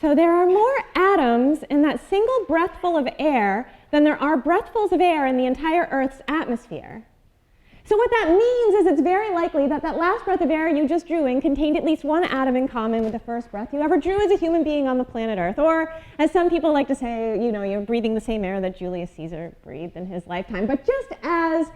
So there are more atoms in that single breathful of air than there are breathfuls of air in the entire Earth's atmosphere. So what that means is it's very likely that that last breath of air you just drew in contained at least one atom in common with the first breath you ever drew as a human being on the planet Earth. Or, as some people like to say, you know, you're breathing the same air that Julius Caesar breathed in his lifetime. But just as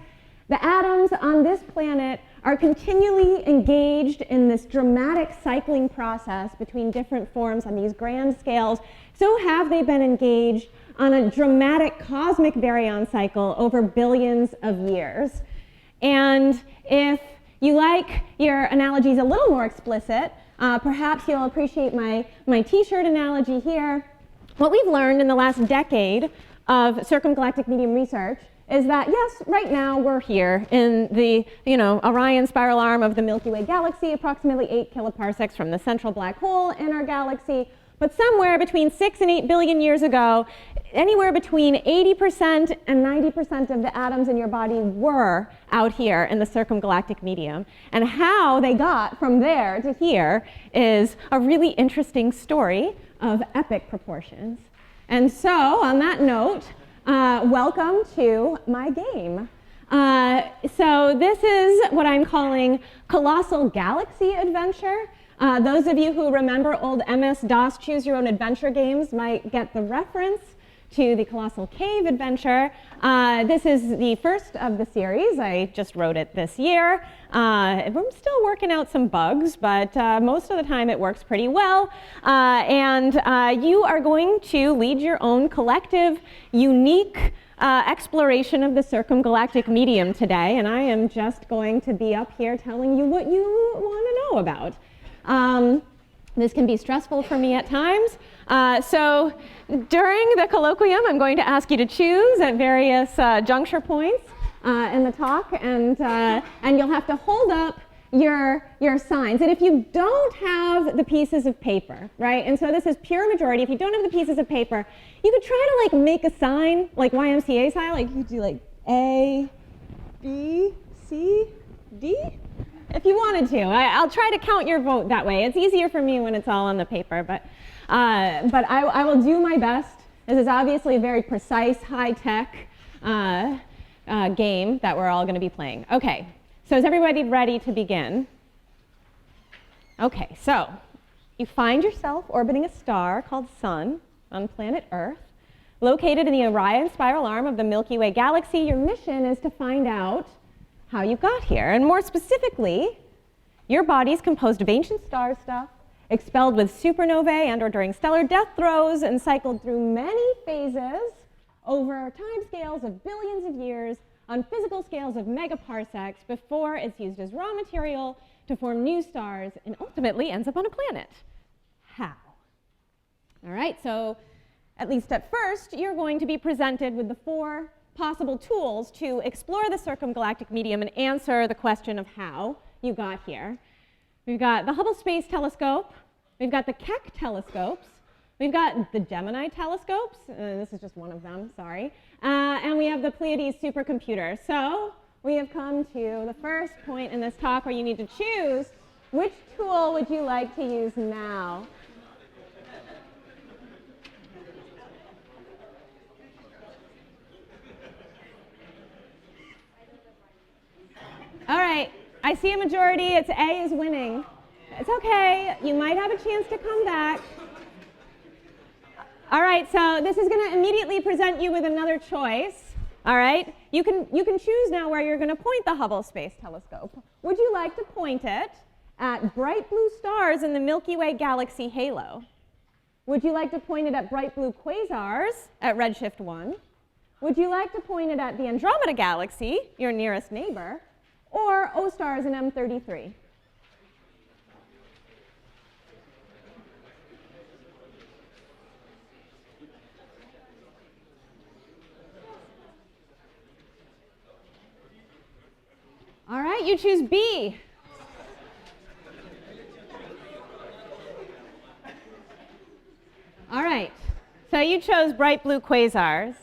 the atoms on this planet are continually engaged in this dramatic cycling process between different forms on these grand scales, so have they been engaged on a dramatic cosmic baryon cycle over billions of years. And if you like your analogies a little more explicit, perhaps you'll appreciate my t-shirt analogy here. What we've learned in the last decade of circumgalactic medium research is that, yes, right now we're here in the Orion spiral arm of the Milky Way galaxy, approximately 8 kiloparsecs from the central black hole in our galaxy. But somewhere between 6 and 8 billion years ago, anywhere between 80% and 90% of the atoms in your body were out here in the circumgalactic medium. And how they got from there to here is a really interesting story of epic proportions. And so, on that note, welcome to my game. So this is what I'm calling Colossal Galaxy Adventure. Those of you who remember old MS-DOS Choose Your Own Adventure games might get the reference to the Colossal Cave Adventure. This is the first of the series. I just wrote it this year. I'm still working out some bugs, but most of the time it works pretty well. And you are going to lead your own collective, unique exploration of the circumgalactic medium today, and I am just going to be up here telling you what you want to know about. This can be stressful for me at times. So during the colloquium, I'm going to ask you to choose at various juncture points in the talk, and you'll have to hold up your signs. And if you don't have the pieces of paper, right, and so this is pure majority, if you don't have the pieces of paper, you could try to like make a sign, like YMCA style, like you could do like A, B, C, D. If you wanted to. I'll try to count your vote that way. It's easier for me when it's all on the paper, but I will do my best. This is obviously a very precise, high-tech game that we're all going to be playing. Okay, so is everybody ready to begin? Okay, so you find yourself orbiting a star called Sun on planet Earth, located in the Orion spiral arm of the Milky Way galaxy. Your mission is to find out how you got here. And more specifically, your body is composed of ancient star stuff, expelled with supernovae and or during stellar death throes, and cycled through many phases over time scales of billions of years on physical scales of megaparsecs before it's used as raw material to form new stars and ultimately ends up on a planet. How? All right, so at least at first, you're going to be presented with the 4 possible tools to explore the circumgalactic medium and answer the question of how you got here. We've got the Hubble Space Telescope, we've got the Keck telescopes, we've got the Gemini telescopes, this is just one of them, sorry, and we have the Pleiades supercomputer. So we have come to the first point in this talk where you need to choose which tool would you like to use now. All right, I see a majority. It's A is winning. It's okay. You might have a chance to come back. All right, so this is going to immediately present you with another choice. All right, you can choose now where you're going to point the Hubble Space Telescope. Would you like to point it at bright blue stars in the Milky Way galaxy halo? Would you like to point it at bright blue quasars at Redshift 1? Would you like to point it at the Andromeda galaxy, your nearest neighbor, or O stars in M33? All right, you choose B. All right, so you chose bright blue quasars.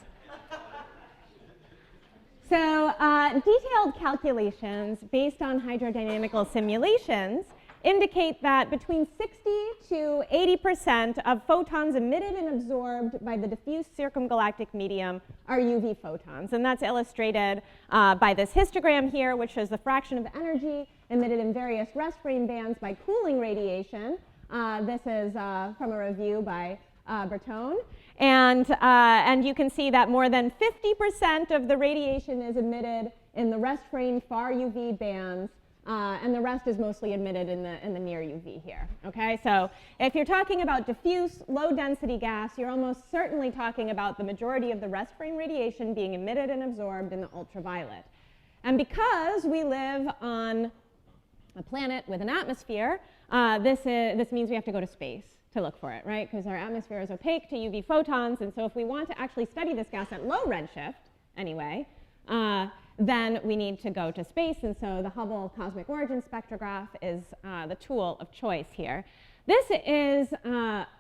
So detailed calculations based on hydrodynamical simulations indicate that between 60 to 80% of photons emitted and absorbed by the diffuse circumgalactic medium are UV photons. And that's illustrated by this histogram here, which shows the fraction of energy emitted in various rest frame bands by cooling radiation. This is from a review by Bertone. And you can see that more than 50% of the radiation is emitted in the rest frame far UV bands, and the rest is mostly emitted in the near UV here. Okay, so if you're talking about diffuse, low-density gas, you're almost certainly talking about the majority of the rest frame radiation being emitted and absorbed in the ultraviolet. And because we live on a planet with an atmosphere, this means we have to go to space to look for it, right? Because our atmosphere is opaque to UV photons, and so if we want to actually study this gas at low redshift, anyway, then we need to go to space, and so the Hubble Cosmic Origins Spectrograph is the tool of choice here. This is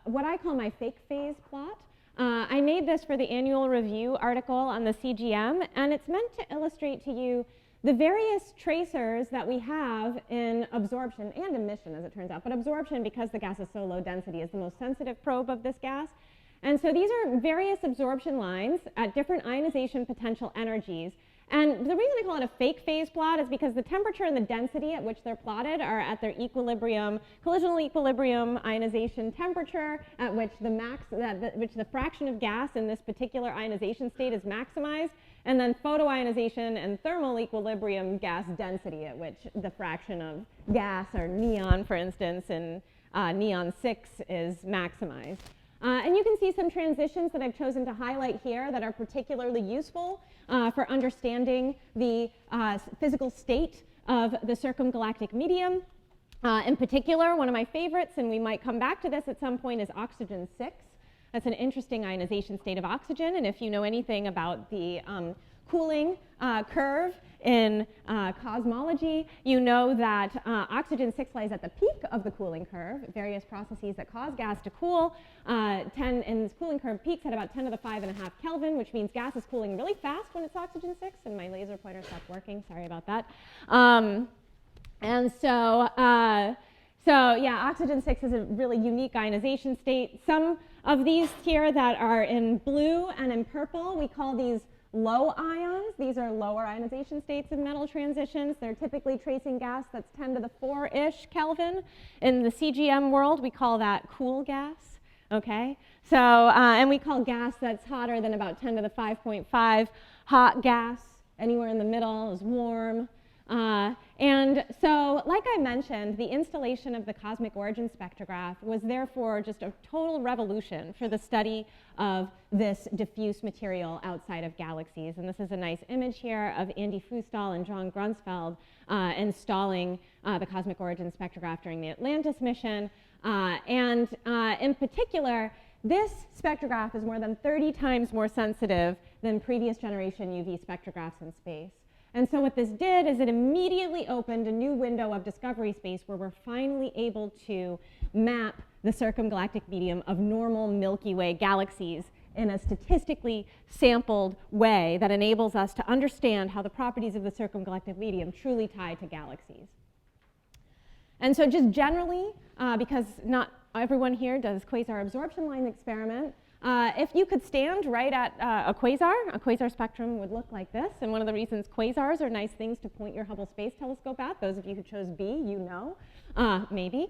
what I call my fake phase plot. I made this for the annual review article on the CGM, and it's meant to illustrate to you the various tracers that we have in absorption and emission, as it turns out, but absorption, because the gas is so low density, is the most sensitive probe of this gas. And so these are various absorption lines at different ionization potential energies. And the reason I call it a fake phase plot is because the temperature and the density at which they're plotted are at their equilibrium, collisional equilibrium ionization temperature, at which the fraction of gas in this particular ionization state is maximized, and then photoionization and thermal equilibrium gas density, at which the fraction of gas, or neon, for instance, in neon 6 is maximized. And you can see some transitions that I've chosen to highlight here that are particularly useful for understanding the physical state of the circumgalactic medium. In particular, one of my favorites, and we might come back to this at some point, is oxygen 6. That's an interesting ionization state of oxygen, and if you know anything about the cooling curve in cosmology, you know that oxygen 6 lies at the peak of the cooling curve. Various processes that cause gas to cool, and this cooling curve peaks at about 10 to the 5.5 Kelvin, which means gas is cooling really fast when it's oxygen 6, and my laser pointer stopped working, sorry about that. So yeah, oxygen 6 is a really unique ionization state. Some of these here that are in blue and in purple, we call these low ions. These are lower ionization states of metal transitions. They're typically tracing gas that's 10 to the 4-ish Kelvin. In the CGM world, we call that cool gas, okay? So, and we call gas that's hotter than about 10 to the 5.5 hot gas. Anywhere in the middle is warm. And so, like I mentioned, the installation of the Cosmic Origins Spectrograph was therefore just a total revolution for the study of this diffuse material outside of galaxies. And this is a nice image here of Andy Fustal and John Grunsfeld installing the Cosmic Origins Spectrograph during the Atlantis mission. In particular, this spectrograph is more than 30 times more sensitive than previous generation UV spectrographs in space. And so what this did is it immediately opened a new window of discovery space where we're finally able to map the circumgalactic medium of normal Milky Way galaxies in a statistically sampled way that enables us to understand how the properties of the circumgalactic medium truly tie to galaxies. And so just generally, because not everyone here does quasar absorption line experiment, if you could stand right at a quasar spectrum would look like this. And one of the reasons quasars are nice things to point your Hubble Space Telescope at, those of you who chose B, you know, maybe,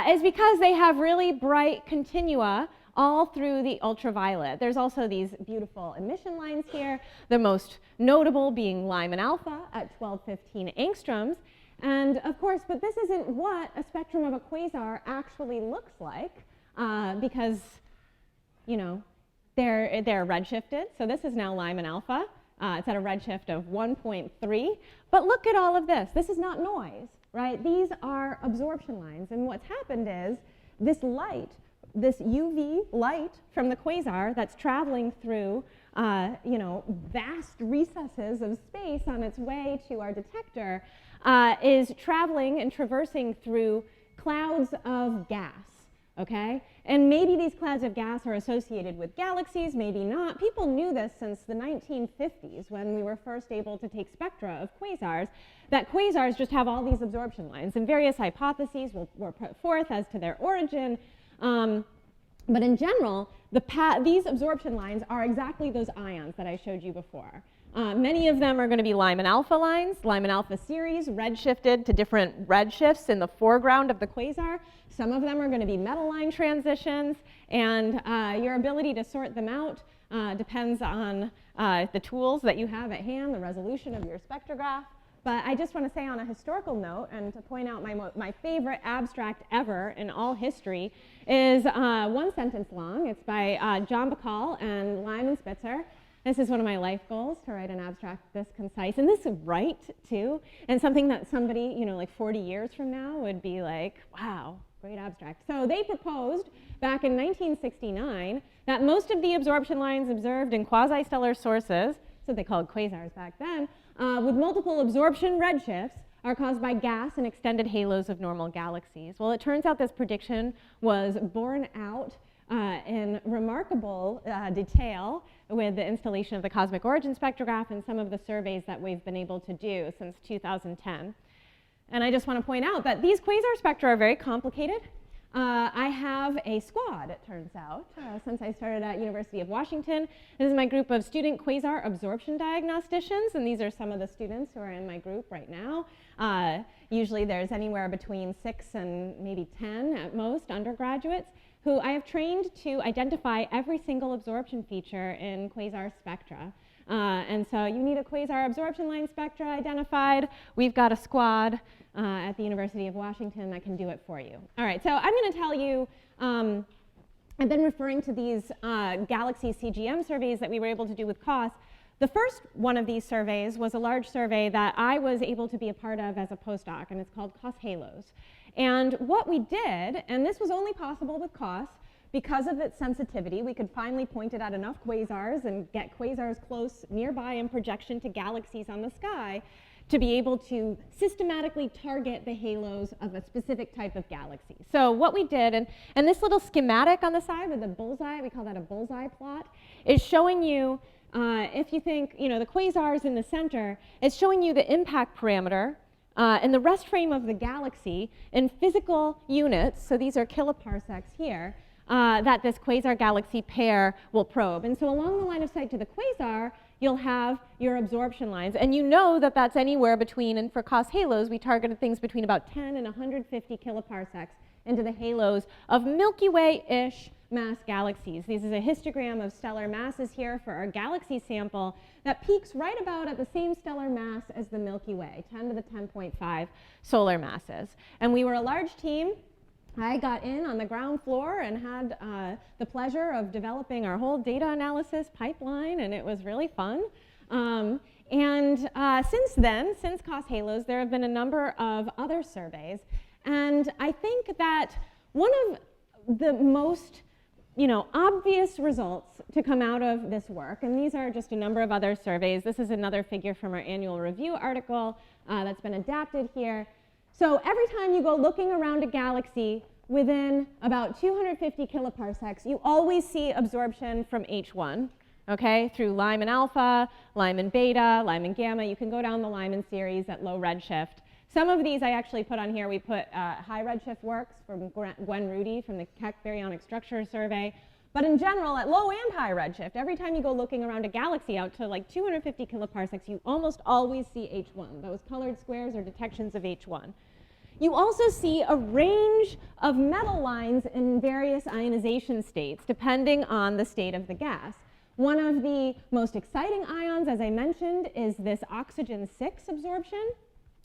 is because they have really bright continua all through the ultraviolet. There's also these beautiful emission lines here, the most notable being Lyman alpha at 1215 angstroms. And of course, but this isn't what a spectrum of a quasar actually looks like, because you know, they're redshifted. So this is now Lyman alpha. It's at a redshift of 1.3. But look at all of this. This is not noise, right? These are absorption lines. And what's happened is this light, this UV light from the quasar that's traveling through, vast recesses of space on its way to our detector, is traveling and traversing through clouds of gas. okay? And maybe these clouds of gas are associated with galaxies, maybe not. People knew this since the 1950s when we were first able to take spectra of quasars, that quasars just have all these absorption lines, and various hypotheses were put forth as to their origin. But in general, these absorption lines are exactly those ions that I showed you before. Many of them are going to be Lyman alpha lines, Lyman alpha series, redshifted to different redshifts in the foreground of the quasar. Some of them are going to be metal line transitions, and your ability to sort them out depends on the tools that you have at hand, the resolution of your spectrograph. But I just want to say on a historical note, and to point out my favorite abstract ever in all history, is one sentence long. It's by John Bacall and Lyman Spitzer. This is one of my life goals, to write an abstract this concise, and this is right, too, and something that somebody, like 40 years from now would be like, wow, great abstract. So they proposed back in 1969 that most of the absorption lines observed in quasi-stellar sources, so they called quasars back then, with multiple absorption redshifts, are caused by gas and extended halos of normal galaxies. Well, it turns out this prediction was borne out in remarkable detail with the installation of the Cosmic Origins Spectrograph and some of the surveys that we've been able to do since 2010. And I just want to point out that these quasar spectra are very complicated. I have a squad, it turns out, since I started at University of Washington. This is my group of student quasar absorption diagnosticians, and these are some of the students who are in my group right now. Usually there's anywhere between 6 and maybe 10 at most undergraduates who I have trained to identify every single absorption feature in quasar spectra. And so you need a quasar absorption line spectra identified. We've got a squad at the University of Washington that can do it for you. All right, so I'm going to tell you, I've been referring to these galaxy CGM surveys that we were able to do with COS. The first one of these surveys was a large survey that I was able to be a part of as a postdoc, and it's called COS Halos. And what we did, and this was only possible with COS, because of its sensitivity, we could finally point it at enough quasars and get quasars close nearby in projection to galaxies on the sky to be able to systematically target the halos of a specific type of galaxy. So what we did, and this little schematic on the side with a bullseye, we call that a bullseye plot, is showing you, if you think, the quasars in the center, it's showing you the impact parameter and the rest frame of the galaxy in physical units, so these are kiloparsecs here, that this quasar-galaxy pair will probe. And so along the line of sight to the quasar, you'll have your absorption lines. And you know that that's anywhere between, and for COS halos, we targeted things between about 10 and 150 kiloparsecs into the halos of Milky Way-ish mass galaxies. This is a histogram of stellar masses here for our galaxy sample that peaks right about at the same stellar mass as the Milky Way, 10 to the 10.5 solar masses. And we were a large team. I got in on the ground floor and had the pleasure of developing our whole data analysis pipeline, and it was really fun. Since then, since COS Halos, there have been a number of other surveys, and I think that one of the most obvious results to come out of this work, and these are just a number of other surveys. This is another figure from our annual review article that's been adapted here. So every time you go looking around a galaxy within about 250 kiloparsecs, you always see absorption from H1, okay, through Lyman alpha, Lyman beta, Lyman gamma. You can go down the Lyman series at low redshift. Some of these I actually put on here. We put high redshift works from Gwen Rudy from the Keck Baryonic Structure Survey. But in general, at low and high redshift, every time you go looking around a galaxy out to like 250 kiloparsecs, you almost always see H1. Those colored squares are detections of H1. You also see a range of metal lines in various ionization states, depending on the state of the gas. One of the most exciting ions, as I mentioned, is this oxygen-6 absorption.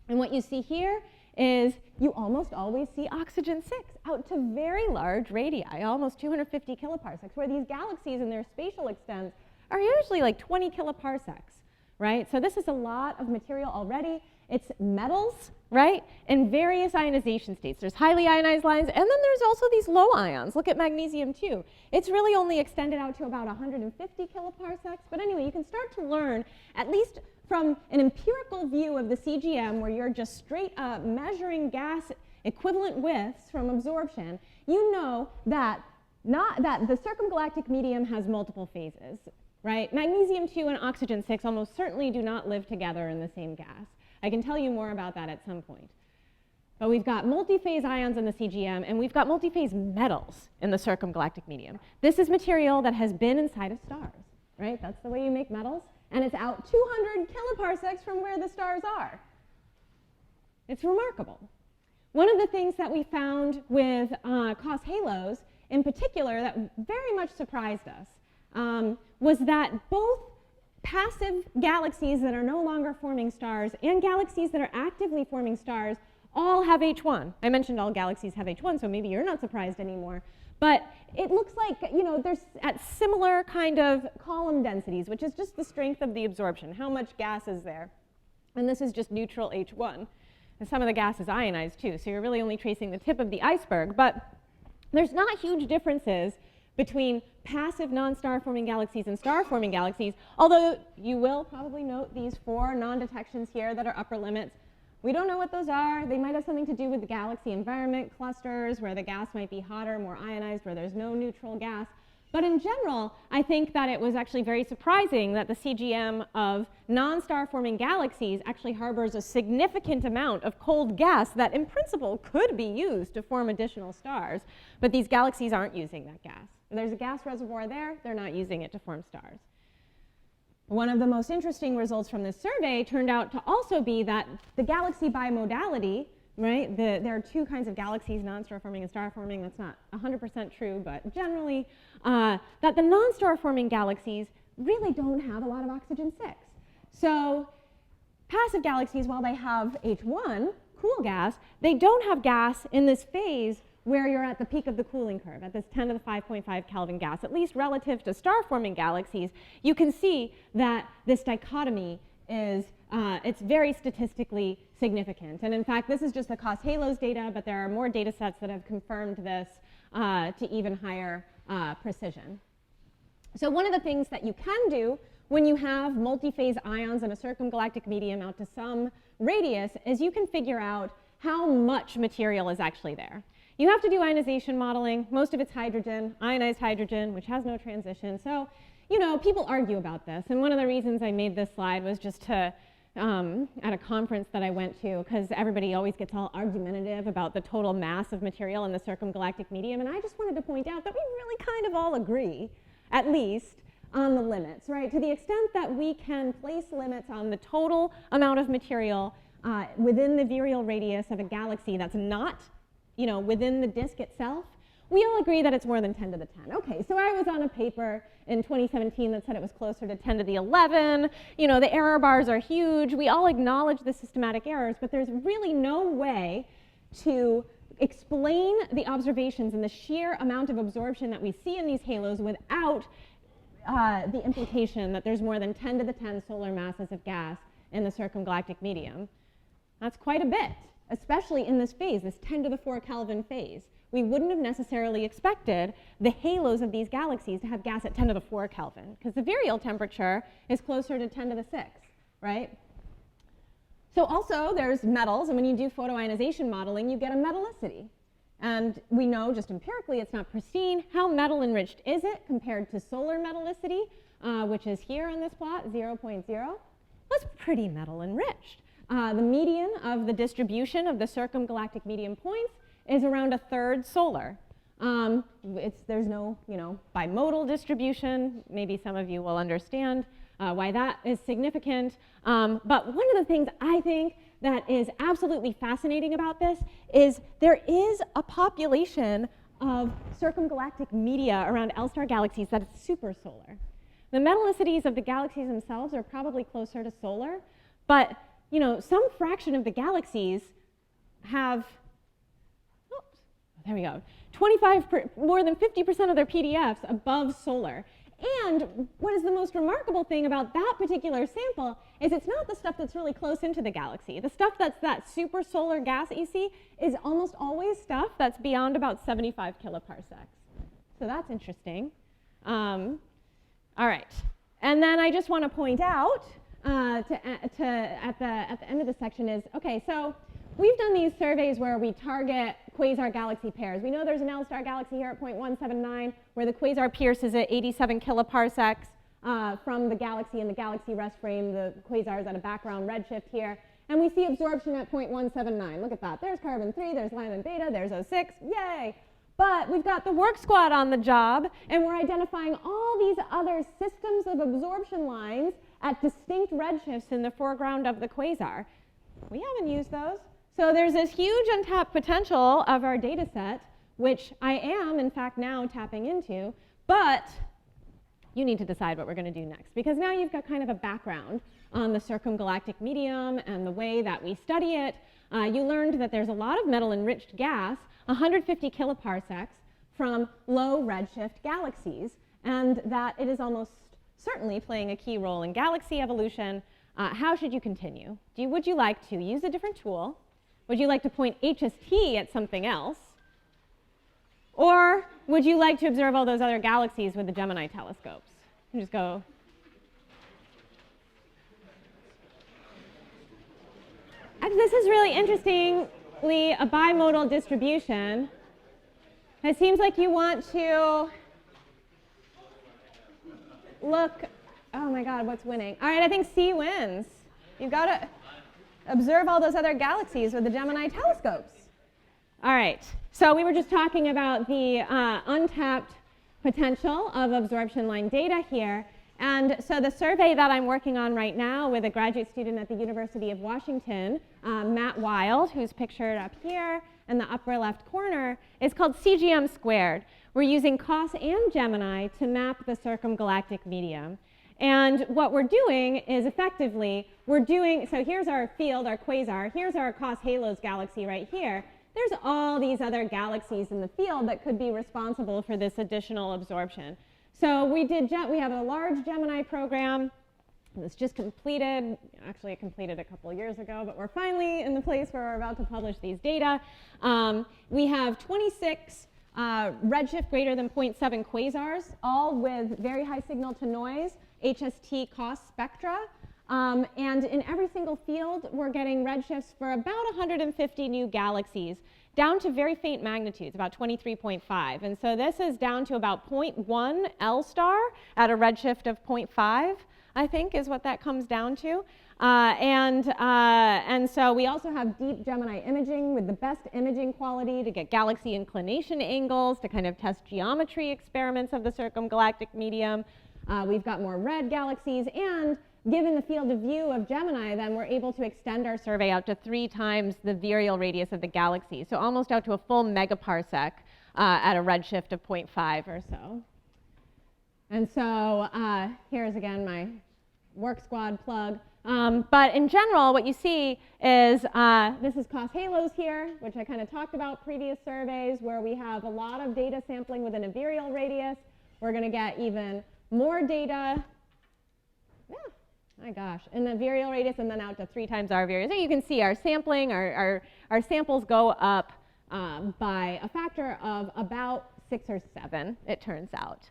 And what you see here is you almost always see oxygen-6 out to very large radii, almost 250 kiloparsecs, where these galaxies and their spatial extents are usually like 20 kiloparsecs, right? So this is a lot of material already. It's metals, right, in various ionization states. There's highly ionized lines, and then there's also these low ions. Look at magnesium, too. It's really only extended out to about 150 kiloparsecs. But anyway, you can start to learn, at least from an empirical view of the CGM, where you're just straight up measuring gas equivalent widths from absorption, you know that the circumgalactic medium has multiple phases, right? Magnesium-2 and oxygen-6 almost certainly do not live together in the same gas. I can tell you more about that at some point. But we've got multi-phase ions in the CGM, and we've got multi-phase metals in the circumgalactic medium. This is material that has been inside of stars, right? That's the way you make metals. And it's out 200 kiloparsecs from where the stars are. It's remarkable. One of the things that we found with COS halos in particular that very much surprised us was that both passive galaxies that are no longer forming stars and galaxies that are actively forming stars all have H1. I mentioned all galaxies have H1, so maybe you're not surprised anymore. But it looks like, you know, there's at similar kind of column densities, which is just the strength of the absorption, how much gas is there. And this is just neutral H1. And some of the gas is ionized too, so you're really only tracing the tip of the iceberg. But there's not huge differences between passive non-star forming galaxies and star forming galaxies, although you will probably note these 4 non-detections here that are upper limits. We don't know what those are. They might have something to do with the galaxy environment clusters, where the gas might be hotter, more ionized, where there's no neutral gas. But in general, I think that it was actually very surprising that the CGM of non-star forming galaxies actually harbors a significant amount of cold gas that in principle could be used to form additional stars. But these galaxies aren't using that gas. There's a gas reservoir there, they're not using it to form stars. One of the most interesting results from this survey turned out to also be that the galaxy bimodality, right? There are 2 kinds of galaxies, non-star forming and star forming. That's not 100% true, but generally, that the non-star forming galaxies really don't have a lot of oxygen-6. So passive galaxies, while they have H1, cool gas, they don't have gas in this phase where you're at the peak of the cooling curve, at this 10 to the 5.5 Kelvin gas, at least relative to star-forming galaxies. You can see that this dichotomy is, it's very statistically significant. And in fact, this is just the COS halos data, but there are more data sets that have confirmed this to even higher precision. So one of the things that you can do when you have multi-phase ions in a circumgalactic medium out to some radius is you can figure out how much material is actually there. You have to do ionization modeling. Most of it's hydrogen, ionized hydrogen, which has no transition. So, you know, people argue about this. And one of the reasons I made this slide was just to, at a conference that I went to, because everybody always gets all argumentative about the total mass of material in the circumgalactic medium. And I just wanted to point out that we really kind of all agree, at least, on the limits, right? To the extent that we can place limits on the total amount of material within the virial radius of a galaxy that's not, you know, within the disk itself, we all agree that it's more than 10 to the 10. Okay, so I was on a paper in 2017 that said it was closer to 10 to the 11. You know, the error bars are huge. We all acknowledge the systematic errors, but there's really no way to explain the observations and the sheer amount of absorption that we see in these halos without the implication that there's more than 10 to the 10 solar masses of gas in the circumgalactic medium. That's quite a bit, especially in this phase, this 10 to the 4 Kelvin phase. We wouldn't have necessarily expected the halos of these galaxies to have gas at 10 to the 4 Kelvin, because the virial temperature is closer to 10 to the 6, right? So also there's metals, and when you do photoionization modeling, you get a metallicity. And we know just empirically it's not pristine. How metal enriched is it compared to solar metallicity, which is here on this plot, 0.0? That's pretty metal enriched. The median of the distribution of the circumgalactic medium points is around 1/3 solar. There's no, you know, bimodal distribution. Maybe some of you will understand why that is significant. But one of the things I think that is absolutely fascinating about this is there is a population of circumgalactic media around L-star galaxies that is super solar. The metallicities of the galaxies themselves are probably closer to solar, but you know, some fraction of the galaxies have, there we go, more than 50% of their PDFs above solar. And what is the most remarkable thing about that particular sample is it's not the stuff that's really close into the galaxy. The stuff that's that super solar gas that you see is almost always stuff that's beyond about 75 kiloparsecs. So that's interesting. All right. And then I just want to point out at the end of the section is, okay, so we've done these surveys where we target quasar-galaxy pairs. We know there's an L-star galaxy here at 0.179 where the quasar pierces at 87 kiloparsecs from the galaxy and the galaxy rest frame. The quasar is at a background redshift here. And we see absorption at 0.179. Look at that. There's carbon 3, there's Lyman beta, there's O6. Yay! But we've got the work squad on the job, and we're identifying all these other systems of absorption lines at distinct redshifts in the foreground of the quasar. We haven't used those. So there's this huge untapped potential of our data set, which I am, in fact, now tapping into, but you need to decide what we're going to do next, because now you've got kind of a background on the circumgalactic medium and the way that we study it. You learned that there's a lot of metal-enriched gas, 150 kiloparsecs, from low redshift galaxies, and that it is almost certainly playing a key role in galaxy evolution. How should you continue? Would you like to use a different tool? Would you like to point HST at something else? Or would you like to observe all those other galaxies with the Gemini telescopes? And just go. This is really interestingly a bimodal distribution. It seems like you want to look, oh my God, what's winning? All right, I think C wins. You've got to observe all those other galaxies with the Gemini telescopes. All right, so we were just talking about the untapped potential of absorption line data here. And so the survey that I'm working on right now with a graduate student at the University of Washington, Matt Wild, who's pictured up here in the upper left corner, is called CGM squared. We're using COS and Gemini to map the circumgalactic medium. And what we're doing is effectively, so here's our field, our quasar, here's our COS Halos galaxy right here. There's all these other galaxies in the field that could be responsible for this additional absorption. So we have a large Gemini program that's just completed. Actually, it completed a couple years ago, but we're finally in the place where we're about to publish these data. We have 26 redshift greater than 0.7 quasars, all with very high signal to noise, HST COS spectra. And in every single field, we're getting redshifts for about 150 new galaxies, down to very faint magnitudes, about 23.5. And so this is down to about 0.1 L star at a redshift of 0.5, I think, is what that comes down to. And so we also have deep Gemini imaging with the best imaging quality to get galaxy inclination angles, to kind of test geometry experiments of the circumgalactic medium. We've got more red galaxies, and given the field of view of Gemini, then we're able to extend our survey out to 3 times the virial radius of the galaxy, so almost out to a full megaparsec at a redshift of 0.5 or so. And so here's again my work squad plug. But in general, what you see is this is COS Halos here, which I kind of talked about previous surveys, where we have a lot of data sampling within a virial radius. We're going to get even more data. Yeah. My gosh, in the virial radius and then out to 3 times our virial. So you can see our sampling, our samples go up by a factor of about 6 or 7, it turns out.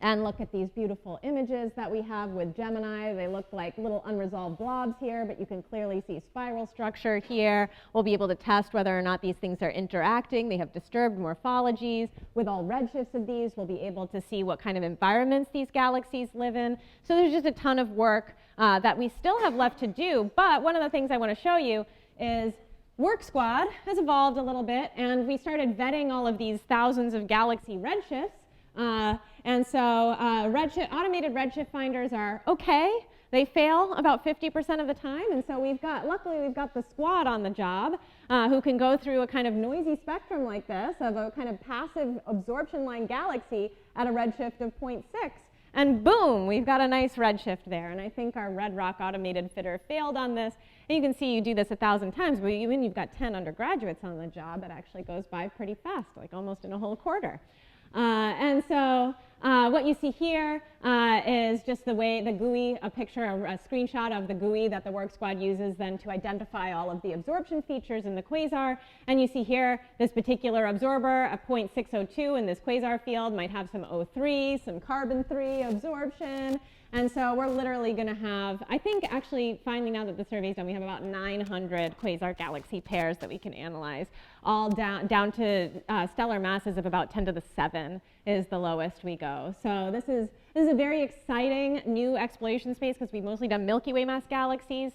And look at these beautiful images that we have with Gemini. They look like little unresolved blobs here, but you can clearly see spiral structure here. We'll be able to test whether or not these things are interacting. They have disturbed morphologies. With all redshifts of these, we'll be able to see what kind of environments these galaxies live in. So there's just a ton of work that we still have left to do. But one of the things I want to show you is Work Squad has evolved a little bit, and we started vetting all of these thousands of galaxy redshifts. And so automated redshift finders are okay. They fail about 50% of the time. And so luckily we've got the squad on the job who can go through a kind of noisy spectrum like this of a kind of passive absorption line galaxy at a redshift of 0.6. And boom, we've got a nice redshift there. And I think our Red Rock automated fitter failed on this. And you can see you do this 1,000 times, but when you've got 10 undergraduates on the job, it actually goes by pretty fast, like almost in a whole quarter. And so what you see here is just the GUI, a picture, a screenshot of the GUI that the Work Squad uses then to identify all of the absorption features in the quasar. And you see here this particular absorber, a 0.602 in this quasar field, might have some O3, some carbon-3 absorption. And so we're literally going to have, I think actually finding now that the survey's done, we have about 900 quasar galaxy pairs that we can analyze, all down to stellar masses of about 10 to the 7 is the lowest we go. So this is a very exciting new exploration space because we've mostly done Milky Way mass galaxies.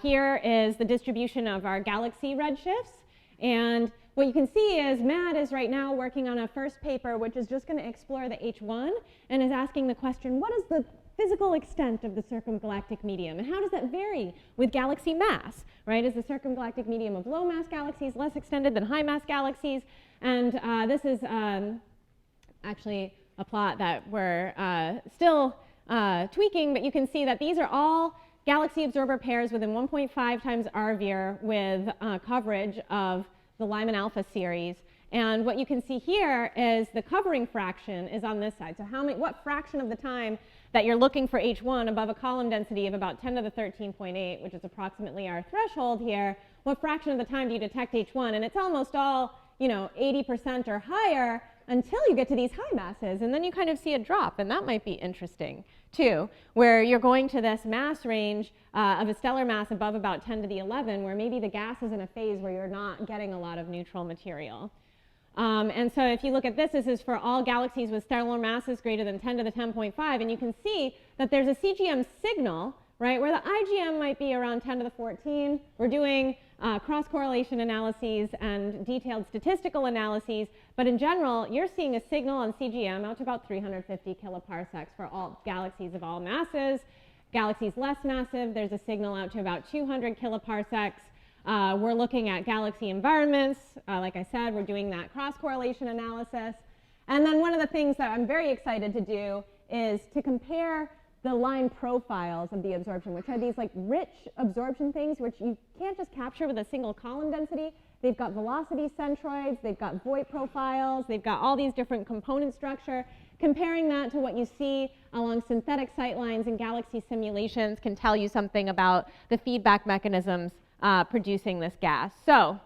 Here is the distribution of our galaxy redshifts. And what you can see is Matt is right now working on a first paper which is just going to explore the H1 and is asking the question, what is the physical extent of the circumgalactic medium, and how does that vary with galaxy mass, right? Is the circumgalactic medium of low mass galaxies less extended than high mass galaxies? And this is actually a plot that we're still tweaking, but you can see that these are all galaxy absorber pairs within 1.5 times RVIR with coverage of the Lyman alpha series. And what you can see here is the covering fraction is on this side. So what fraction of the time that you're looking for H1 above a column density of about 10 to the 13.8, which is approximately our threshold here, what fraction of the time do you detect H1? And it's almost all, 80% or higher until you get to these high masses. And then you kind of see a drop, and that might be interesting too, where you're going to this mass range of a stellar mass above about 10 to the 11, where maybe the gas is in a phase where you're not getting a lot of neutral material. And so if you look at this is for all galaxies with stellar masses greater than 10 to the 10.5, and you can see that there's a CGM signal, right, where the IGM might be around 10 to the 14. We're doing cross-correlation analyses and detailed statistical analyses, but in general, you're seeing a signal on CGM out to about 350 kiloparsecs for all galaxies of all masses. Galaxies less massive, there's a signal out to about 200 kiloparsecs. We're looking at galaxy environments. Like I said, we're doing that cross-correlation analysis. And then one of the things that I'm very excited to do is to compare the line profiles of the absorption, which are these like rich absorption things which you can't just capture with a single column density. They've got velocity centroids, they've got Voigt profiles, they've got all these different component structure. Comparing that to what you see along synthetic sightlines and galaxy simulations can tell you something about the feedback mechanisms producing this gas. So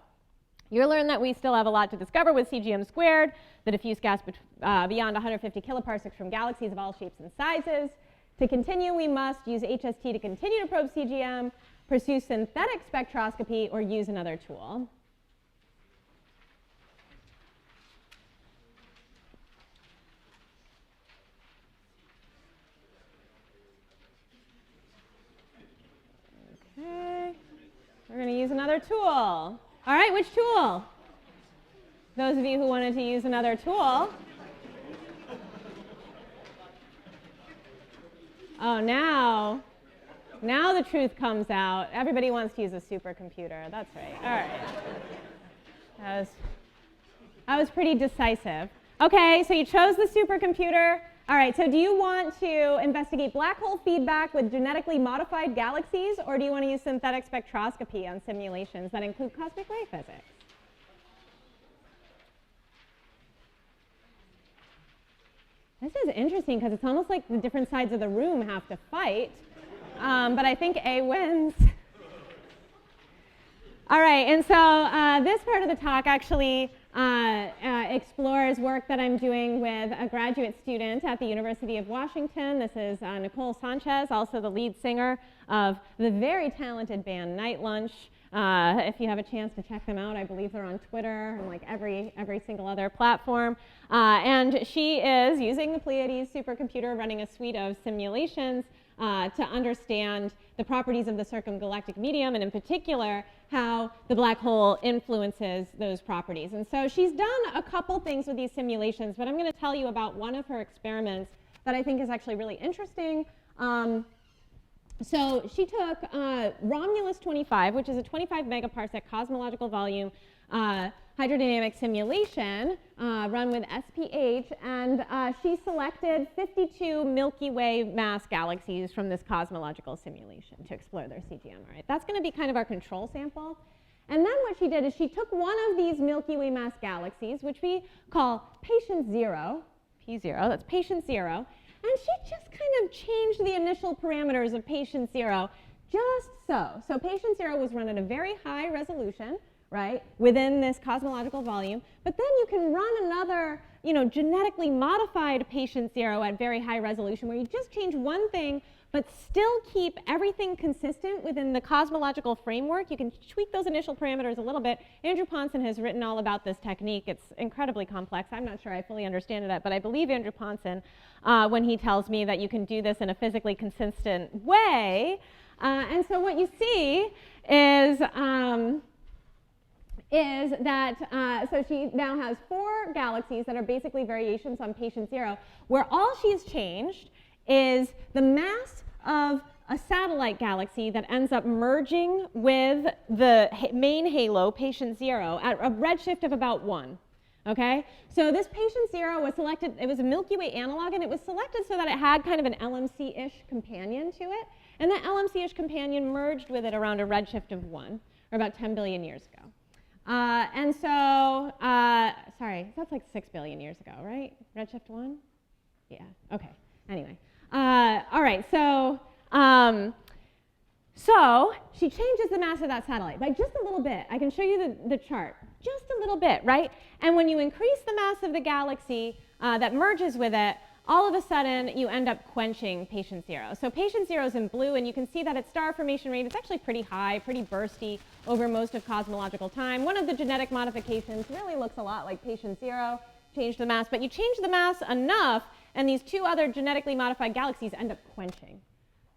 you'll learn that we still have a lot to discover with CGM squared, the diffuse gas beyond 150 kiloparsecs from galaxies of all shapes and sizes. To continue, we must use HST to continue to probe CGM, pursue synthetic spectroscopy, or use another tool. Okay. We're going to use another tool. All right, which tool? Those of you who wanted to use another tool. Oh, now the truth comes out. Everybody wants to use a supercomputer. That's right. All right. That was pretty decisive. Okay, so you chose the supercomputer. All right, so do you want to investigate black hole feedback with genetically modified galaxies, or do you want to use synthetic spectroscopy on simulations that include cosmic ray physics? This is interesting because it's almost like the different sides of the room have to fight, but I think A wins. All right, and so this part of the talk actually explores work that I'm doing with a graduate student at the University of Washington. This is Nicole Sanchez, also the lead singer of the very talented band Night Lunch. If you have a chance to check them out, I believe they're on Twitter and like every single other platform. And she is using the Pleiades supercomputer, running a suite of simulations to understand the properties of the circumgalactic medium, and in particular, how the black hole influences those properties. And so she's done a couple things with these simulations, but I'm going to tell you about one of her experiments that I think is actually really interesting. So she took Romulus 25, which is a 25 megaparsec cosmological volume hydrodynamic simulation run with SPH, and she selected 52 Milky Way mass galaxies from this cosmological simulation to explore their CGM. All right, that's going to be kind of our control sample. And then what she did is she took one of these Milky Way mass galaxies, which we call patient 0, P0, that's patient 0. And she just kind of changed the initial parameters of patient 0 just so. So patient 0 was run at a very high resolution, right, within this cosmological volume. But then you can run another, genetically modified patient 0 at very high resolution where you just change one thing but still keep everything consistent within the cosmological framework. You can tweak those initial parameters a little bit. Andrew Ponson has written all about this technique. It's incredibly complex. I'm not sure I fully understand it, but I believe Andrew Ponson when he tells me that you can do this in a physically consistent way. And so what you see is that, so she now has 4 galaxies that are basically variations on patient 0, where all she's changed is the mass of a satellite galaxy that ends up merging with the main halo, patient 0, at a redshift of about 1. Okay? So this patient 0 was selected, it was a Milky Way analog, and it was selected so that it had kind of an LMC-ish companion to it. And that LMC-ish companion merged with it around a redshift of 1, or about 10 billion years ago. And so, sorry, that's like 6 billion years ago, right? Redshift 1? Yeah, okay, anyway. All right, so she changes the mass of that satellite by just a little bit. I can show you the chart, just a little bit, right? And when you increase the mass of the galaxy that merges with it, all of a sudden you end up quenching patient 0. So patient 0 is in blue, and you can see that its star formation rate is actually pretty high, pretty bursty over most of cosmological time. One of the genetic modifications really looks a lot like patient 0, change the mass, but you change the mass enough and these 2 other genetically modified galaxies end up quenching.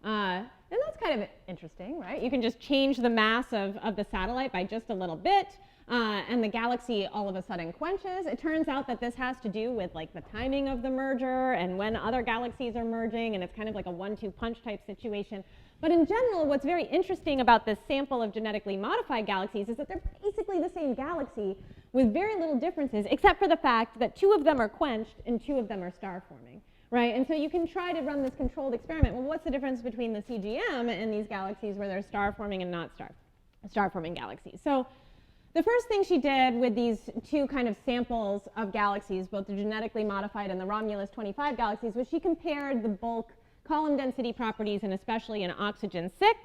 And that's kind of interesting, right? You can just change the mass of the satellite by just a little bit, and the galaxy all of a sudden quenches. It turns out that this has to do with like the timing of the merger and when other galaxies are merging, and it's kind of like a 1-2 punch type situation. But in general, what's very interesting about this sample of genetically modified galaxies is that they're basically the same galaxy with very little differences, except for the fact that 2 of them are quenched and 2 of them are star forming, right? And so you can try to run this controlled experiment. Well, what's the difference between the CGM and these galaxies where they're star forming and not star forming galaxies? So the first thing she did with these 2 kind of samples of galaxies, both the genetically modified and the Romulus 25 galaxies, was she compared the bulk column density properties, and especially in oxygen 6.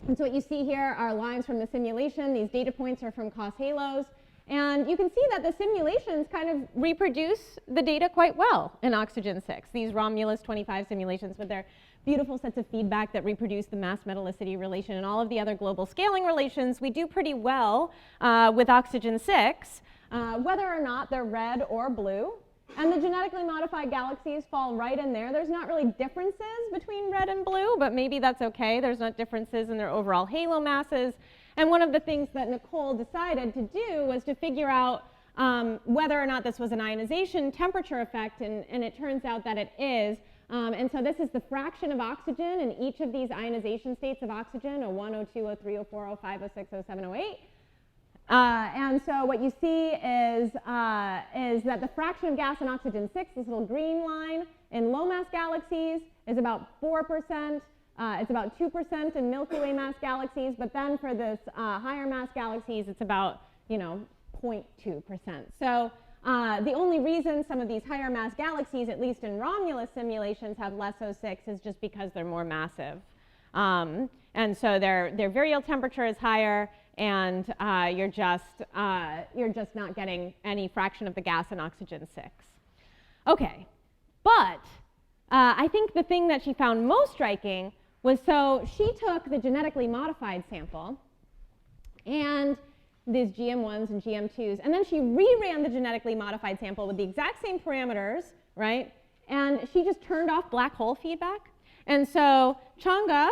And so what you see here are lines from the simulation. These data points are from COS halos. And you can see that the simulations kind of reproduce the data quite well in oxygen 6. These Romulus 25 simulations with their beautiful sets of feedback that reproduce the mass metallicity relation and all of the other global scaling relations, we do pretty well with oxygen 6, whether or not they're red or blue. And the genetically modified galaxies fall right in there. There's not really differences between red and blue, but maybe that's okay. There's not differences in their overall halo masses. And one of the things that Nicole decided to do was to figure out whether or not this was an ionization temperature effect, and it turns out that it is. And so this is the fraction of oxygen in each of these ionization states of oxygen, O1, O2, O3, O4, O5, O6, O7, O8. And so what you see is that the fraction of gas in oxygen 6, this little green line, in low mass galaxies is about 4%. It's about 2% in Milky Way mass galaxies, but then for this higher mass galaxies, it's about 0.2%. So the only reason some of these higher mass galaxies, at least in Romulus simulations, have less O6 is just because they're more massive. And so their virial temperature is higher, and you're just not getting any fraction of the gas in oxygen 6. Okay, but I think the thing that she found most striking was, so she took the genetically modified sample and these GM1s and GM2s, and then she reran the genetically modified sample with the exact same parameters, right? And she just turned off black hole feedback. And so Chang'e,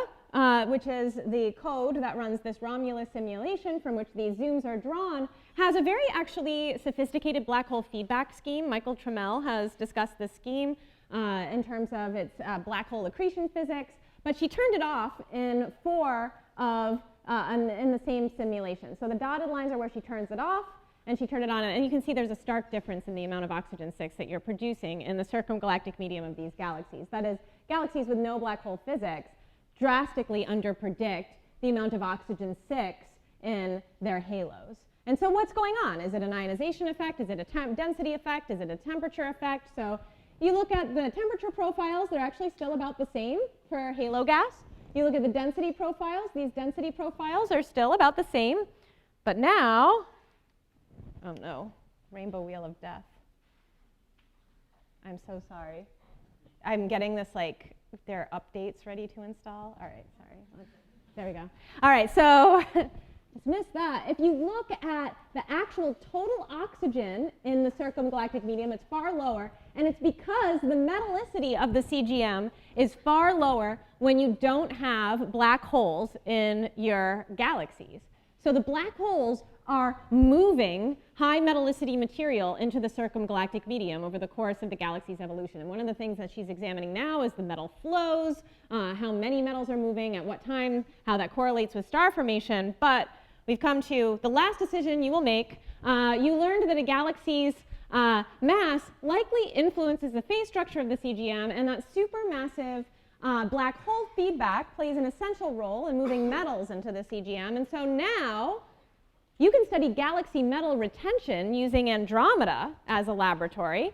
which is the code that runs this Romulus simulation from which these zooms are drawn, has a very actually sophisticated black hole feedback scheme. Michael Trammell has discussed this scheme in terms of its black hole accretion physics, but she turned it off in 4 of in the same simulation. So the dotted lines are where she turns it off, and she turned it on, and you can see there's a stark difference in the amount of oxygen 6 that you're producing in the circumgalactic medium of these galaxies. That is, galaxies with no black hole physics drastically underpredict the amount of oxygen 6 in their halos. And so what's going on? Is it an ionization effect? Is it a density effect? Is it a temperature effect? So you look at the temperature profiles, they're actually still about the same for halo gas. You look at the density profiles, these density profiles are still about the same. But now, oh no, rainbow wheel of death. I'm so sorry. I'm getting this like, there are updates ready to install. All right, sorry. There we go. All right, so just missed that. If you look at the actual total oxygen in the circumgalactic medium, it's far lower, and it's because the metallicity of the CGM is far lower when you don't have black holes in your galaxies. So the black holes are moving high metallicity material into the circumgalactic medium over the course of the galaxy's evolution. And one of the things that she's examining now is the metal flows, how many metals are moving, at what time, how that correlates with star formation. But we've come to the last decision you will make. You learned that a galaxy's mass likely influences the phase structure of the CGM, and that supermassive black hole feedback plays an essential role in moving metals into the CGM. And so now you can study galaxy metal retention using Andromeda as a laboratory.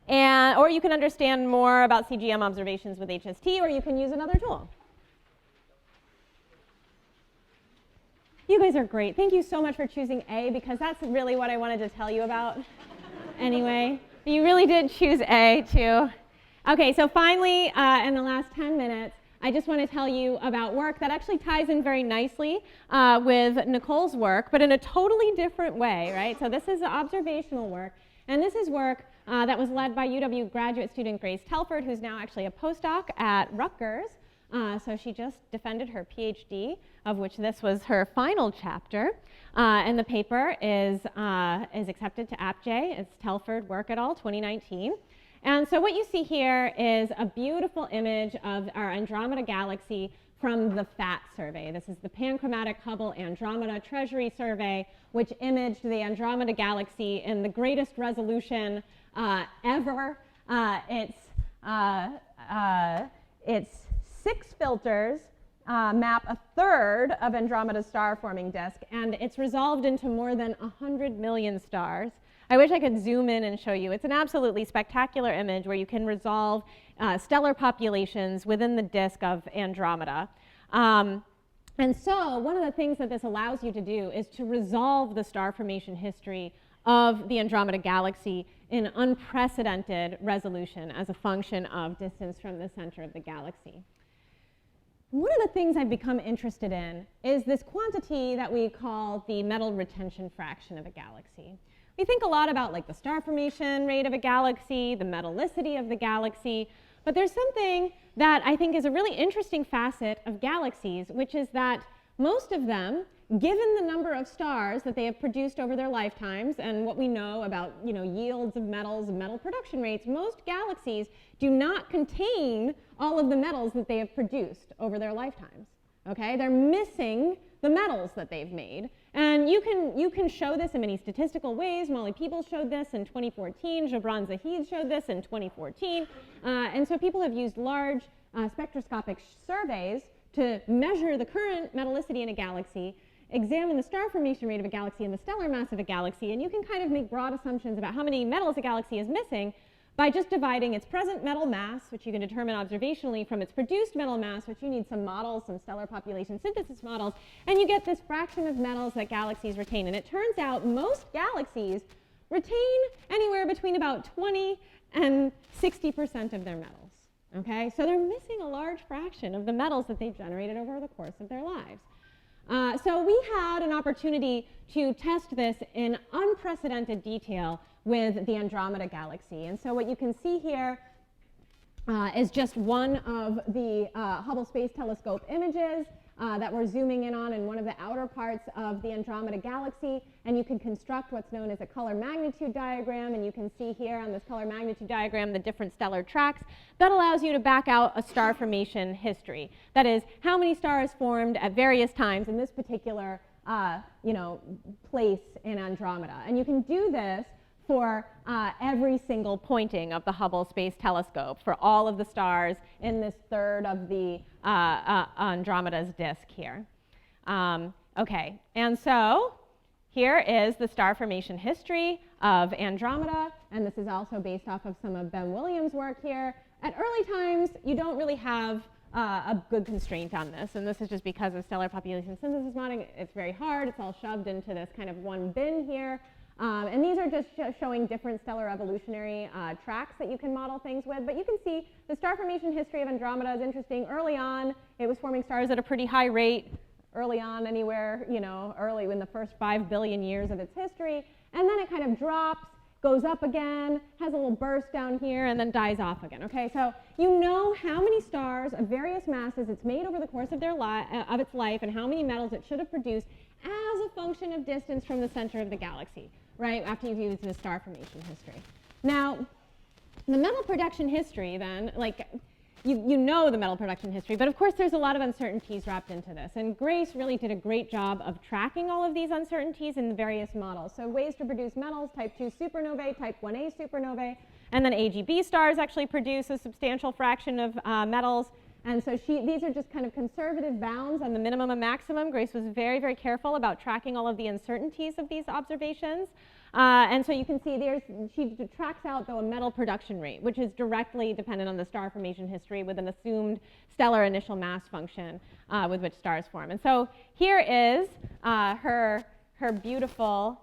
Or you can understand more about CGM observations with HST, or you can use another tool. You guys are great. Thank you so much for choosing A, because that's really what I wanted to tell you about anyway. You really did choose A, too. Okay, so finally, in the last 10 minutes, I just want to tell you about work that actually ties in very nicely with Nicole's work, but in a totally different way, right? So this is observational work, and this is work that was led by UW graduate student Grace Telford, who's now actually a postdoc at Rutgers. So she just defended her PhD, of which this was her final chapter, and the paper is accepted to AppJ. It's Telford Work et al. 2019. And so what you see here is a beautiful image of our Andromeda galaxy from the PHAT survey. This is the Panchromatic Hubble Andromeda Treasury Survey, which imaged the Andromeda galaxy in the greatest resolution ever. It's 6 filters map a third of Andromeda's star-forming disk, and it's resolved into more than 100 million stars. I wish I could zoom in and show you. It's an absolutely spectacular image where you can resolve stellar populations within the disk of Andromeda. And so one of the things that this allows you to do is to resolve the star formation history of the Andromeda galaxy in unprecedented resolution as a function of distance from the center of the galaxy. One of the things I've become interested in is this quantity that we call the metal retention fraction of a galaxy. We think a lot about like the star formation rate of a galaxy, the metallicity of the galaxy, but there's something that I think is a really interesting facet of galaxies, which is that most of them, given the number of stars that they have produced over their lifetimes and what we know about yields of metals and metal production rates, most galaxies do not contain all of the metals that they have produced over their lifetimes. Okay? They're missing the metals that they've made. And you can show this in many statistical ways. Molly Peebles showed this in 2014. Jabran Zahid showed this in 2014. And so people have used large spectroscopic surveys to measure the current metallicity in a galaxy, examine the star formation rate of a galaxy and the stellar mass of a galaxy, and you can kind of make broad assumptions about how many metals a galaxy is missing by just dividing its present metal mass, which you can determine observationally, from its produced metal mass, which you need some models, some stellar population synthesis models, and you get this fraction of metals that galaxies retain. And it turns out most galaxies retain anywhere between about 20 and 60% of their metals. Okay? So they're missing a large fraction of the metals that they've generated over the course of their lives. So we had an opportunity to test this in unprecedented detail with the Andromeda galaxy. And so what you can see here is just one of the Hubble Space Telescope images that we're zooming in on in one of the outer parts of the Andromeda galaxy. And you can construct what's known as a color magnitude diagram. And you can see here on this color magnitude diagram the different stellar tracks. That allows you to back out a star formation history. That is, how many stars formed at various times in this particular place in Andromeda. And you can do this for every single pointing of the Hubble Space Telescope for all of the stars in this third of the Andromeda's disk here. Okay, and so here is the star formation history of Andromeda, and this is also based off of some of Ben Williams' work here. At early times, you don't really have a good constraint on this, and this is just because of stellar population synthesis modeling. It's very hard. It's all shoved into this kind of one bin here. And these are just showing different stellar evolutionary tracks that you can model things with. But you can see the star formation history of Andromeda is interesting. Early on, it was forming stars at a pretty high rate. Early on, anywhere, early in the first 5 billion years of its history. And then it kind of drops, goes up again, has a little burst down here, and then dies off again. Okay, so you know how many stars of various masses it's made over the course of of its life, and how many metals it should have produced as a function of distance from the center of the galaxy, right? After you've used the star formation history. Now, the metal production history, then, like. You know the metal production history, but of course there's a lot of uncertainties wrapped into this. And Grace really did a great job of tracking all of these uncertainties in the various models. So ways to produce metals, type 2 supernovae, type 1a supernovae, and then AGB stars actually produce a substantial fraction of metals. And so these are just kind of conservative bounds on the minimum and maximum. Grace was very, very careful about tracking all of the uncertainties of these observations. And so you can see she tracks out, though, a metal production rate, which is directly dependent on the star formation history with an assumed stellar initial mass function with which stars form. And so here is her beautiful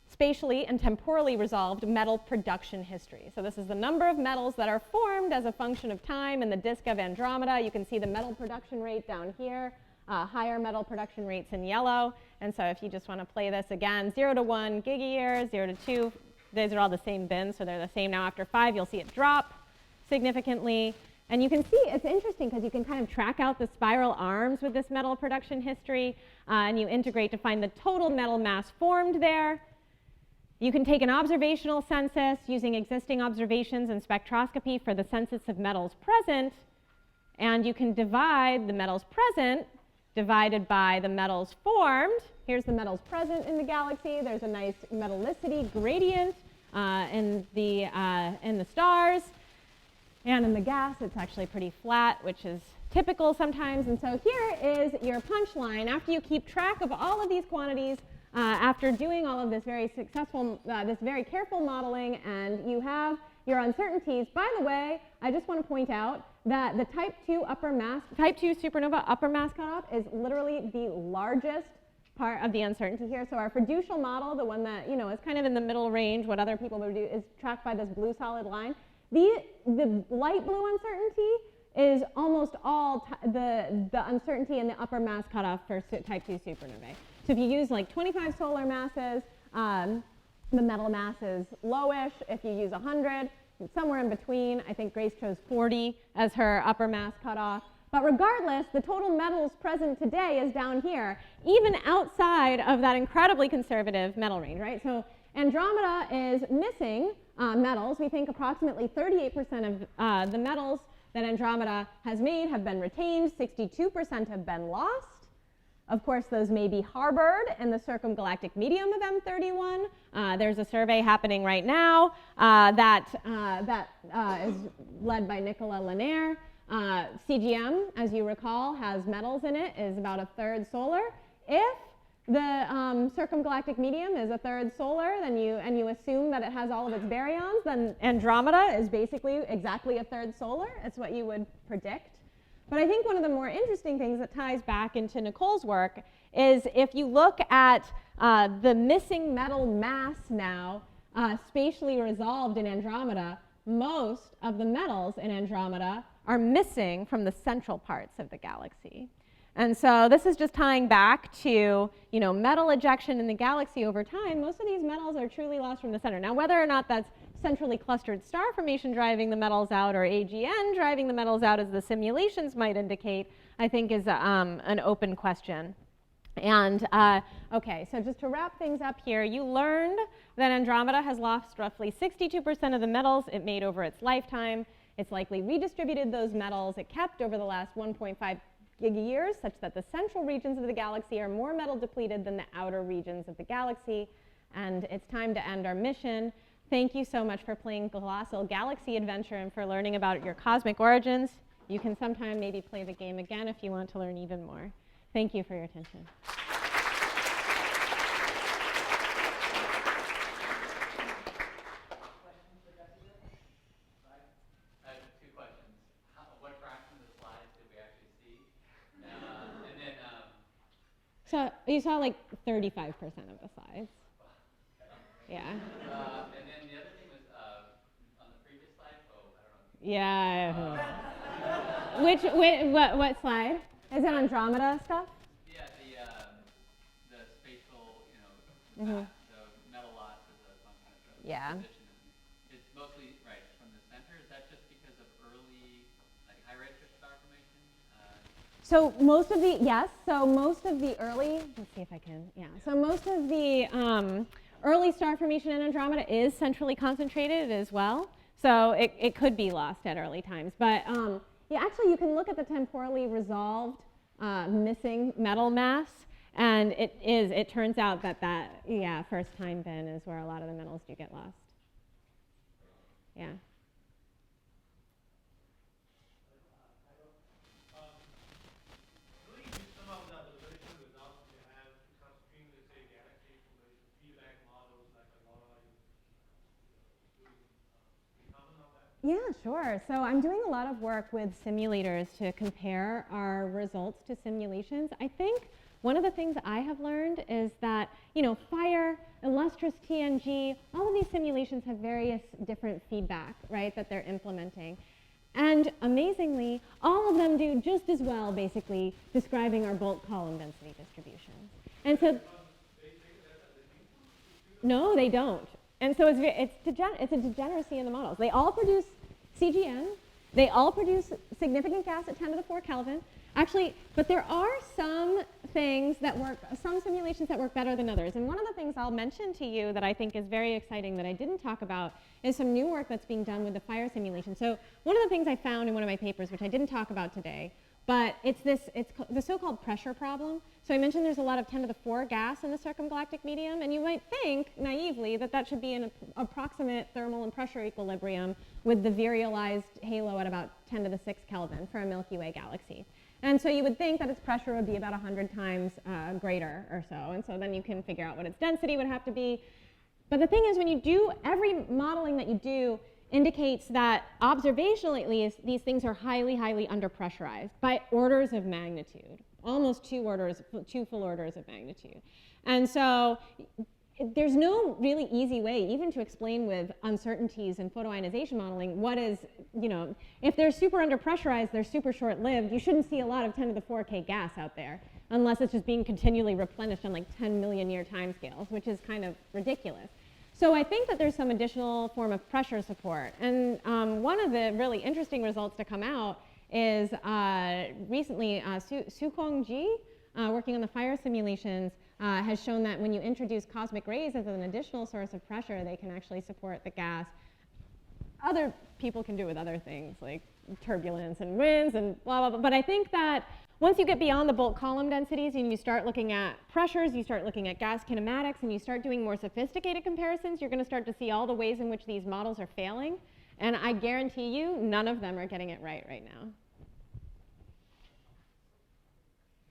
spatially and temporally resolved metal production history. So this is the number of metals that are formed as a function of time in the disk of Andromeda. You can see the metal production rate down here. Higher metal production rates in yellow. And so if you just want to play this again, 0 to 1 gigayear, 0 to 2, these are all the same bins, so they're the same now. After 5, you'll see it drop significantly. And you can see it's interesting because you can kind of track out the spiral arms with this metal production history, and you integrate to find the total metal mass formed there. You can take an observational census using existing observations and spectroscopy for the census of metals present, and you can divide the metals present divided by the metals formed. Here's the metals present in the galaxy. There's a nice metallicity gradient in the stars. And in the gas, it's actually pretty flat, which is typical sometimes. And so here is your punchline. After you keep track of all of these quantities, after doing all of this very successful, this very careful modeling, and you have your uncertainties. By the way, I just want to point out that the type 2 supernova upper mass cutoff is literally the largest part of the uncertainty here. So our fiducial model, the one that is kind of in the middle range, what other people would do, is tracked by this blue solid line. The light blue uncertainty is almost all the uncertainty in the upper mass cutoff for type 2 supernovae. So if you use like 25 solar masses, the metal mass is lowish. If you use 100, somewhere in between. I think Grace chose 40 as her upper mass cutoff. But regardless, the total metals present today is down here, even outside of that incredibly conservative metal range, right? So Andromeda is missing metals. We think approximately 38% of the metals that Andromeda has made have been retained. 62% have been lost. Of course, those may be harbored in the circumgalactic medium of M31. There's a survey happening right now that is led by Nicola Lanier. CGM, as you recall, has metals in it, is about a third solar. If the circumgalactic medium is a third solar, then you assume that it has all of its baryons, then Andromeda is basically exactly a third solar. It's what you would predict. But I think one of the more interesting things that ties back into Nicole's work is if you look at the missing metal mass now spatially resolved in Andromeda, most of the metals in Andromeda are missing from the central parts of the galaxy. And so this is just tying back to, metal ejection in the galaxy over time. Most of these metals are truly lost from the center. Now, whether or not that's centrally clustered star formation driving the metals out or AGN driving the metals out, as the simulations might indicate, I think is an open question. And okay, so just to wrap things up here, you learned that Andromeda has lost roughly 62% of the metals it made over its lifetime. It's likely redistributed those metals it kept over the last 1.5 gigayears, such that the central regions of the galaxy are more metal depleted than the outer regions of the galaxy. And it's time to end our mission. Thank you so much for playing Colossal Galaxy Adventure and for learning about your cosmic origins. You can sometime maybe play the game again if you want to learn even more. Thank you for your attention. saw like 35% of the slides. Yeah. And then the other thing was on the previous slide. Oh, I don't know. Yeah. What slide? Is it Andromeda stuff? Yeah, the spatial, the metal loss as a function of position. It's mostly right from the center. Is that just because of early, like high redshift star formation? So most of the early, let's see if I can, so most of the early star formation in Andromeda is centrally concentrated as well. So it could be lost at early times. But actually you can look at the temporally resolved missing metal mass, and it turns out that first time bin is where a lot of the metals do get lost. Yeah. Yeah, sure. So I'm doing a lot of work with simulators to compare our results to simulations. I think one of the things I have learned is that, fire, illustrious TNG, all of these simulations have various different feedback, right, that they're implementing. And amazingly, all of them do just as well, basically, describing our bulk column density distributions. And so, no, they don't. And so it's a degeneracy in the models. They all produce CGN. They all produce significant gas at 10 to the 4 Kelvin. Actually, but there are some things that work, some simulations that work better than others. And one of the things I'll mention to you that I think is very exciting that I didn't talk about is some new work that's being done with the fire simulation. So one of the things I found in one of my papers, which I didn't talk about today, but it's the so-called pressure problem. So I mentioned there's a lot of 10 to the 4 gas in the circumgalactic medium, and you might think, naively, that should be an approximate thermal and pressure equilibrium with the virialized halo at about 10 to the 6 Kelvin for a Milky Way galaxy. And so you would think that its pressure would be about 100 times greater or so, and so then you can figure out what its density would have to be. But the thing is, when you do, every modeling that you do indicates that observationally at least, these things are highly, highly underpressurized by orders of magnitude, almost two full orders of magnitude. And so there's no really easy way even to explain with uncertainties in photoionization modeling what is, if they're super underpressurized, they're super short-lived, you shouldn't see a lot of 10 to the 4K gas out there unless it's just being continually replenished on like 10 million year timescales, which is kind of ridiculous. So I think that there's some additional form of pressure support. And one of the really interesting results to come out is recently Sukong Ji, working on the fire simulations, has shown that when you introduce cosmic rays as an additional source of pressure, they can actually support the gas. Other people can do it with other things like turbulence and winds and blah, blah, blah. But I think that once you get beyond the bulk column densities and you start looking at pressures, you start looking at gas kinematics, and you start doing more sophisticated comparisons, you're going to start to see all the ways in which these models are failing. And I guarantee you, none of them are getting it right now.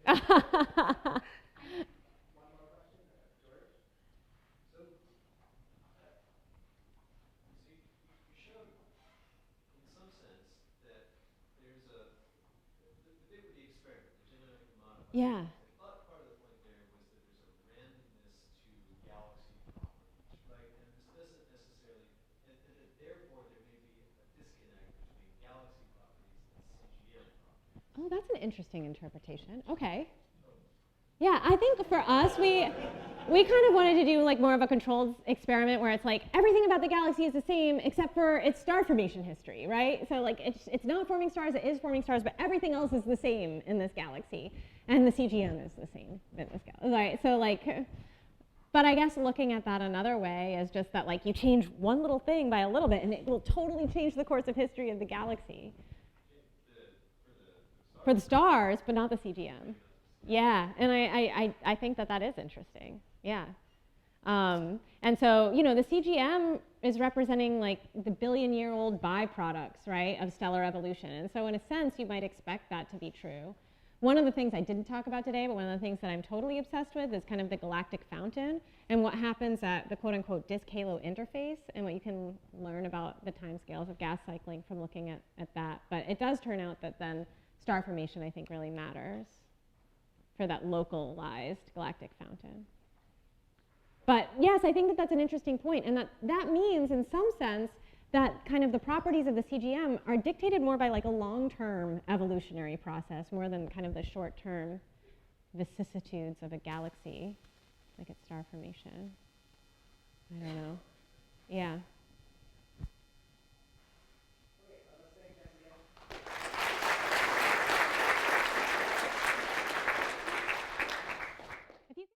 One more question, George. So you showed, in some sense, that there's the bit with the experiment, the genetically modified. Yeah. I thought part of the point there was that there's a randomness to galaxy properties, right? And this doesn't necessarily, and therefore there may be a disconnect between galaxy properties and CGM properties. Oh, that's an interesting interpretation. Okay. Yeah, I think for us, we kind of wanted to do like more of a controlled experiment where it's like everything about the galaxy is the same except for its star formation history, right? So like it's not forming stars, it is forming stars, but everything else is the same in this galaxy, and the CGM is the same in this galaxy. Right? So like, but I guess looking at that another way is just that like you change one little thing by a little bit, and it will totally change the course of history of the galaxy. For the stars, but not the CGM. Yeah, and I think that is interesting. Yeah. And so, the CGM is representing like the billion-year-old byproducts, right, of stellar evolution. And so in a sense, you might expect that to be true. One of the things I didn't talk about today, but one of the things that I'm totally obsessed with is kind of the Galactic Fountain and what happens at the quote-unquote disk-halo interface and what you can learn about the timescales of gas cycling from looking at that. But it does turn out that then star formation, I think, really matters. for that localized galactic fountain. But yes, I think that that's an interesting point, and that means, in some sense, that kind of the properties of the CGM are dictated more by like a long-term evolutionary process, more than kind of the short-term vicissitudes of a galaxy, like its star formation. I don't know. Yeah.